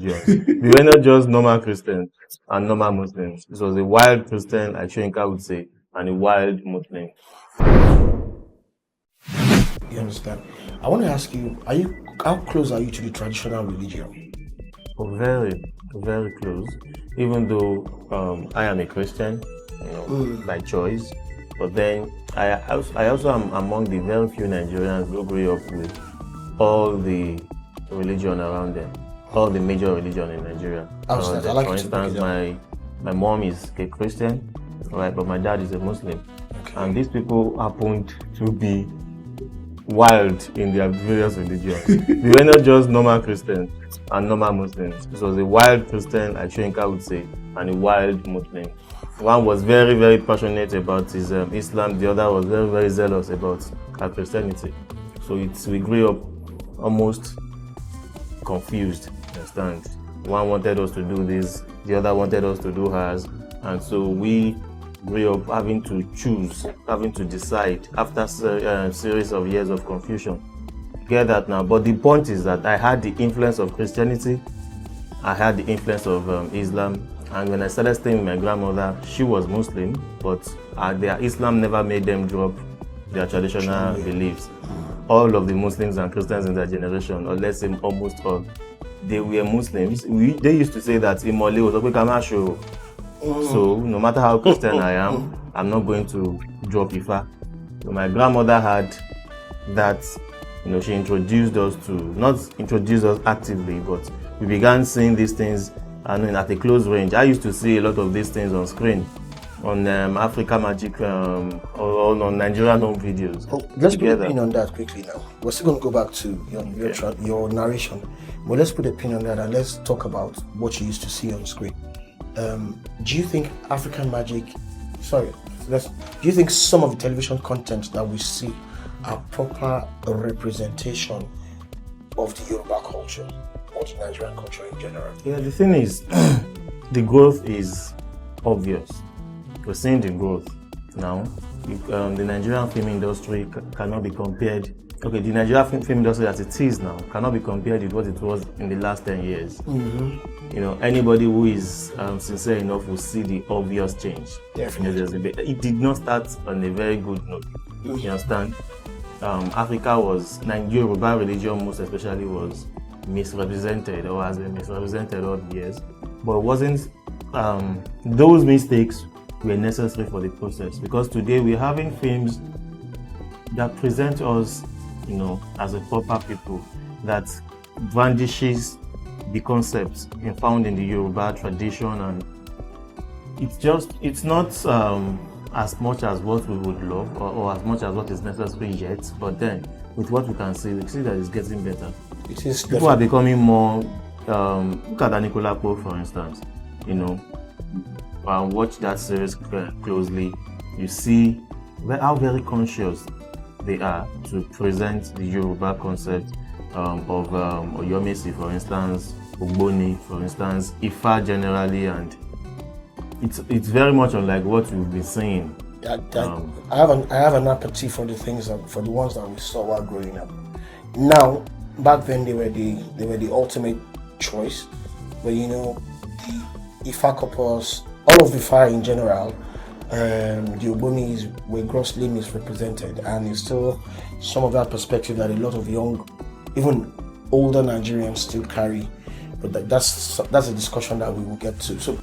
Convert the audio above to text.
religions. We were not just normal Christians and normal Muslims. It was a wild Christian, like Shoyinka would say, and a wild Muslim. You understand? I want to ask you, how close are you to the traditional religion? Oh, very, very close. Even though I am a Christian, by choice, but then I also am among the very few Nigerians who grew up with all the religion around them, all the major religion in Nigeria. For instance, my mom is a Christian, right, but my dad is a Muslim, and these people happened to be wild in their various religions. We were not just normal Christians and normal Muslims. It was a wild Christian, like Shoyinka would say, and a wild Muslim. One was very, very passionate about his Islam. The other was very, very zealous about her Christianity. So we grew up almost confused. Understand? One wanted us to do this, the other wanted us to do hers, and so we grew up having to choose, having to decide after a series of years of confusion. Get that now? But the point is that I had the influence of Christianity, I had the influence of Islam, and when I started staying with my grandmother, she was Muslim, but their Islam never made them drop their traditional beliefs. All of the Muslims and Christians in their generation, or let's say almost all, they were Muslims. They used to say that Imole was a Kamasho. So no matter how Christian I am, I'm not going to drop Ifa. So my grandmother had that, she introduced us to, not introduced us actively, but we began seeing these things at a close range. I used to see a lot of these things on screen, on Africa Magic or on Nigerian home videos. Let's put a pin on that quickly now. We're still going to go back to your narration, but let's put a pin on that and let's talk about what you used to see on screen. Do you think do you think some of the television content that we see are proper representation of the Yoruba culture or the Nigerian culture in general? Yeah, the thing is, the growth is obvious. We're seeing the growth now. The Nigerian film industry cannot be compared. Okay, the Nigerian film industry as it is now cannot be compared with what it was in the last 10 years. Anybody who is sincere enough will see the obvious change. Definitely. It did not start on a very good note. You understand? Africa was, Yoruba religion most especially, was misrepresented or has been misrepresented all the years. But it wasn't, those mistakes were necessary for the process, because today we're having films that present us, as a proper people, that brandishes the concepts found in the Yoruba tradition, and it's not as much as what we would love or as much as what is necessary yet, but then with what we see that it's getting better. People are becoming more, look at Anikulapo for instance, watch that series closely, you see how very conscious they are to present the Yoruba concept of Oyomesi, for instance, Ogboni, for instance, Ifa generally, and it's very much unlike what we've been seeing. I have an apathy for the ones that we saw while growing up. Now, back then they were the ultimate choice, but the Ifa couples, all of the Ifa in general, the Ogbonis were grossly misrepresented, and it's still some of that perspective that a lot of young, even older Nigerians still carry. But that's a discussion that we will get to. So